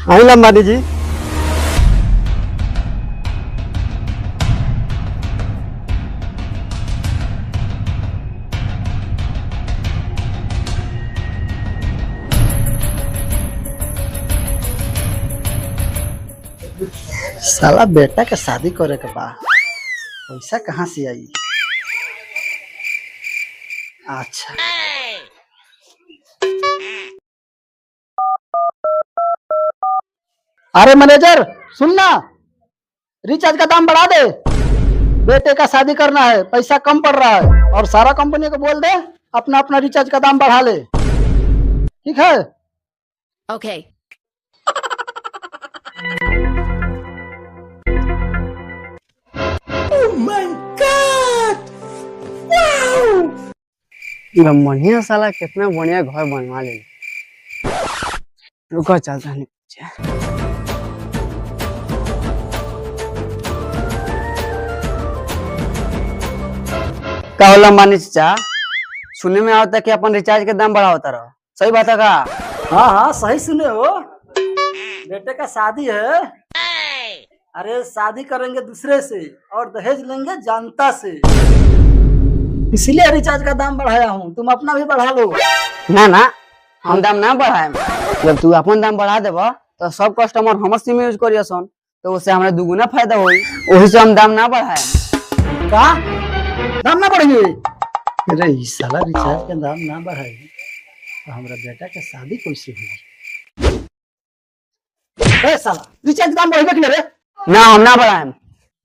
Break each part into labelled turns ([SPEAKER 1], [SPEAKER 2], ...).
[SPEAKER 1] आई लंबानी जी। साला बेटा के शादी करे के बा, पैसा कहाँ से आई? अच्छा अरे मैनेजर सुनना, रिचार्ज का दाम बढ़ा दे, बेटे का शादी करना है, पैसा कम पड़ रहा है। और सारा कंपनी को बोल दे अपना अपना रिचार्ज का दाम बढ़ा ले, ठीक है?
[SPEAKER 2] Okay.
[SPEAKER 1] बढ़िया साला कितना बढ़िया घर बनवा ले। रुको चलता नहीं का होला मानी चाचा, सुनने में आता है कि अपन रिचार्ज के दाम बढ़ाता रहो, सही बात है का? हाँ हाँ सही सुने हो, बेटे का शादी है। अरे शादी करेंगे दूसरे से और दहेज लेंगे जनता से, इसीलिए रिचार्ज का दाम बढ़ाया हूँ। तुम अपना भी बढ़ा लो। ना ना हम दाम ना बढ़ाए, जब तू अपन दाम बढ़ा देब तो सब कस्टमर हमर सिम यूज करिए सन, तो उससे हमारे दुगुना फायदा होई, वही से हम दाम ना बढ़ाए। का दाम ना बढ़ेंगे? अरे इस साला रिचार्ज का दाम ना बढ़ाए तो हमारा बेटा के शादी कैसे होगी? ए साला रिचार्ज दाम बढ़ेगा कि रे? ना हम ना बढ़ाए।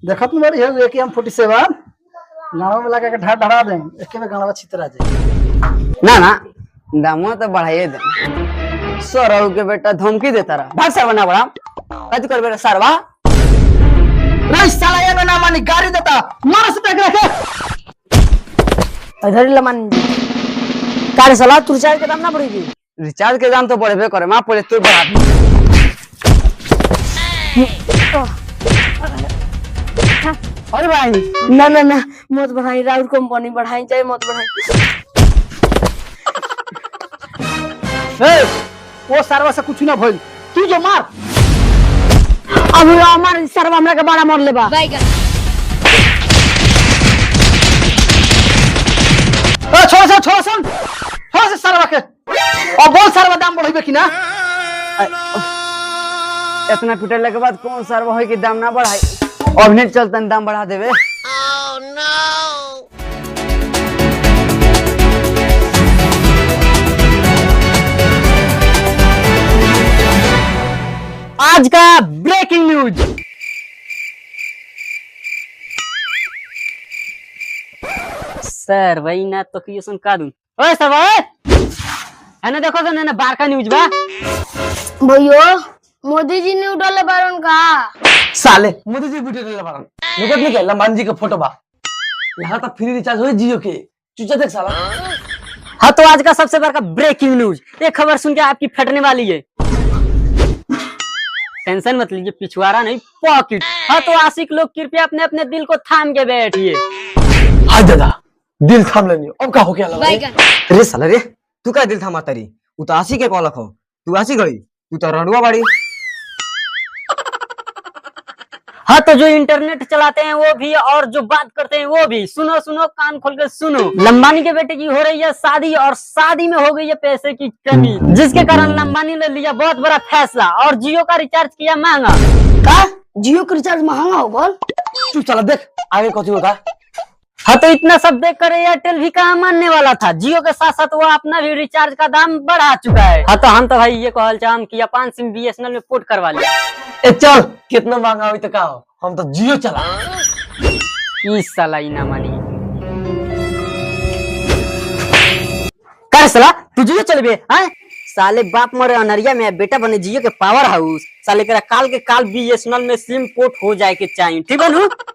[SPEAKER 1] देखा तुम बड़ी है एकेएम 47 गाँव में लगा के ढा ढा दें, एक में गाँव छितरा जाए। ना ना दाम तो बढ़ाइए दे। सौरव के बेटा धमकी देता रहा, भाग सरवा ना बढ़ा, कद कर बेटा सरवा। नहीं साला ये ना मानी गाड़ी देता, मार से टक रखे।
[SPEAKER 3] इधर ही लमान कार साला तू रिचार्ज के दाम ना बढ़ेगी?
[SPEAKER 1] रिचार्ज के दाम तो बढ़बे करे, मां पहले तू बढ़ा। अरे भाई
[SPEAKER 3] ना ना ना मत बढ़ाई, राउर कंपनी बढ़ाई चाहे मत बढ़ाई।
[SPEAKER 1] ए वो सरवा से कुछ ना भइल, तू जो मार।
[SPEAKER 3] अब हमार सरवा हमरा के बड़ा मार लेबा।
[SPEAKER 1] छोड़ से सरवा के, और बोल सरवा दाम बढ़ेबे कि ना? इतना पिटले के बाद कौन सरवा होई कि दाम ना बढ़ाई? अब नहीं चलता दाम बढ़ा देवे।
[SPEAKER 2] Oh no!
[SPEAKER 1] आज का ब्रेकिंग न्यूज। सर वही ना तो कि सुन का दूं। ओए सर है ना, देखो तो ना बार का न्यूज बा।
[SPEAKER 3] भैया मोदी जी ने उठाले बारन का
[SPEAKER 4] साले मोदी जी वीडियो ले बारन निकट निकल लंबान जी का फोटो बा। यहाँ तक फ्री रिचार्ज हो जियो के, चूचा देख साला।
[SPEAKER 1] हाँ तो आज का सबसे बड़ा ब्रेकिंग न्यूज, एक खबर सुन के आपकी फटने वाली है। टेंशन मत लीजिए, पिछवाड़ा नहीं पॉकेट। हाँ तो आशिक लोग कृपया अपने अपने दिल को थाम के बैठिए।
[SPEAKER 4] हाँ दादा दिल थाम लेनी, अब का हो गया लगा?
[SPEAKER 5] अरे साला रे तू का दिल थामा तारी? तू तो आशी के कॉलक हो, तू आशी गई, तू तो रणुआ बाड़ी।
[SPEAKER 1] हाँ तो जो इंटरनेट चलाते हैं वो भी और जो बात करते हैं वो भी, सुनो सुनो कान खोल के सुनो। लंबानी के बेटे की हो रही है शादी और शादी में हो गई है पैसे की कमी, जिसके कारण लंबानी ने लिया बहुत बड़ा फैसला और जियो का रिचार्ज किया महंगा।
[SPEAKER 3] का जियो का रिचार्ज महंगा हो गल?
[SPEAKER 4] तू चला देख आगे कथी होगा।
[SPEAKER 1] हाँ तो इतना सब देख कर एयरटेल भी कहाँ मानने वाला था, जियो के साथ साथ वो अपना भी रिचार्ज का दाम बढ़ा चुका है। हाँ तो हम तो भाई ये कहल चाहम कि अपन सिम बीएसएनएल में पोर्ट करवा लिया।
[SPEAKER 4] ए चल कितना महंगा हुई तो का हो, हम तो जियो चला।
[SPEAKER 1] इस साला ही ना मानी कर साला, तू जियो चलबे? साले बाप मरे अनरिया में बेटा बने जियो के पावर हाउस। साले करा काल के काल बीएसएनएल में सिम पोर्ट हो जाए के चाहिए, ठीक है?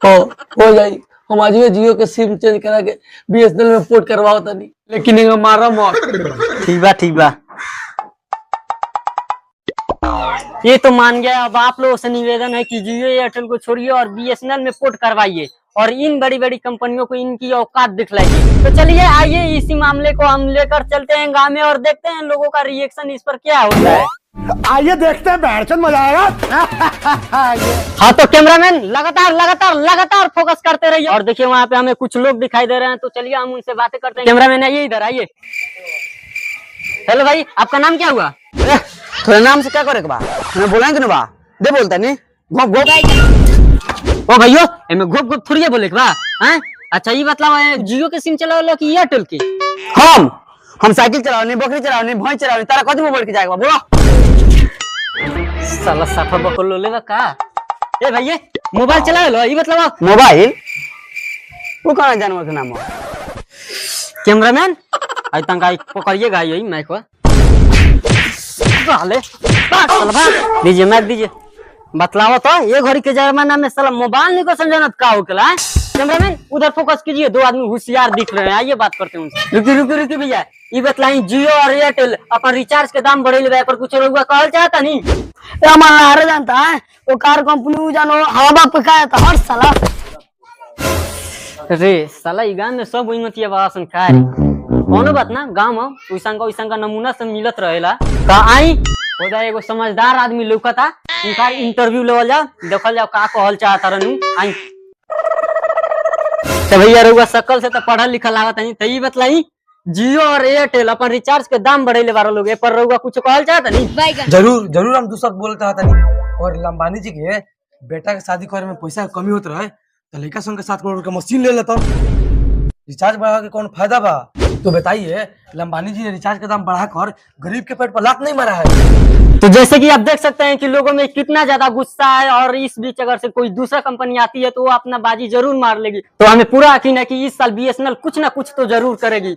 [SPEAKER 4] हो जाई, हम आज जियो के सिम चेंज करा के बीएसएनएल में पोर्ट करवाओ तनी, लेकिन एगो मारा मत।
[SPEAKER 1] ठीक बा ये तो मान गया। अब आप लोगों से निवेदन है कि जियो एयरटेल को छोड़िए और बीएसएनएल में पोर्ट करवाइए और इन बड़ी बड़ी कंपनियों को इनकी औकात दिखलाइए। तो चलिए आइए इसी मामले को हम लेकर चलते हैं गांव में और देखते हैं लोगों का रिएक्शन इस पर क्या होता है।
[SPEAKER 6] आइए देखते हैं बैठचंद मजा आएगा।
[SPEAKER 1] हाँ तो कैमरामैन लगातार लगातार लगातार फोकस करते रहिए। और देखिए वहाँ पे हमें कुछ लोग दिखाई दे रहे हैं, तो चलिए हम उनसे बातें करते हैं। कैमरामैन आइए, इधर आइए। हेलो भाई, आपका नाम क्या हुआ? थोड़ा नाम से क्या करेगा बा? हमें बोलेंगे ना बा, दे बोलता नहीं घोप घोप। ओ भैया, एमे घोप घोप थोड़ी बोले बा, हैं? अच्छा ये बताओ, जियो के सिम चलाओ कि एयरटेल के? हम साइकिल चलाओ नहीं, बकरी चलाओ नहीं, भैंस चलाओ नहीं, तारा कौन मोबाइल के जाएगा बोलो? साला साफा बकलो लेवा का? ए भैया, मोबाइल चलाओ लो, ये मतलब मोबाइल वो कौन जानवर का नाम है? कैमरामैन आई तंग आई पकड़िएगा यही माइक को। दीजिए माइक दीजिए। बतलाओ तो ये घड़ी के जमाना में साला मोबाइल नहीं को समझाना का होकेला? कैमरामैन उधर फोकस कीजिए, दो आदमी होशियार दिख रहे हैं, आइए बात करते हैं उनसे। रुकी भैया, ये बतलाई जियो और एयरटेल अपन रिचार्ज के दाम बढ़े पर कुछ लोग कहल चाहता नहीं?
[SPEAKER 3] हमारा जानता है वो कार कंपनी जानो हवा पे का था हर साला।
[SPEAKER 1] रे साला ई गांव में सब उन्नति आवासन का कोनो बात ना, गांव में उइसंगा नमूना से मिलत रहेला। का आई होदा एगो समझदार आदमी लौकता, उनका इंटरव्यू लेवल जाओ, देखल जाओ का कहल चाहता रहनु। आई तो भैया रउआ शकल से तो पढ़ल लिखल लागत नहीं, तो ई बतलाई जियो और एयरटेल अपन रिचार्ज के दाम बढ़ेले बार लोग, ए पर रउआ कुछ कहल चाहता नहीं?
[SPEAKER 4] जरूर हम दूसरा बोलता था नहीं। और लंबानी जी के बेटा के शादी करे में पैसा कमी होत रहे, तो लड़का संग के 7 करोड़ का मशीन ले लेता। रिचार्ज बढ़ा के कौन फायदा बा? तो बताइए, लंबानी जी ने रिचार्ज का दाम बढ़ाकर गरीब के पेट पर लात नहीं मारा है।
[SPEAKER 1] तो जैसे कि आप देख सकते हैं कि लोगों में कितना ज्यादा गुस्सा है, और इस बीच अगर से कोई दूसरा कंपनी आती है तो वो अपना बाजी जरूर मार लेगी। तो हमें पूरा यकीन है कि इस साल BSNL कुछ ना कुछ तो जरूर करेगी।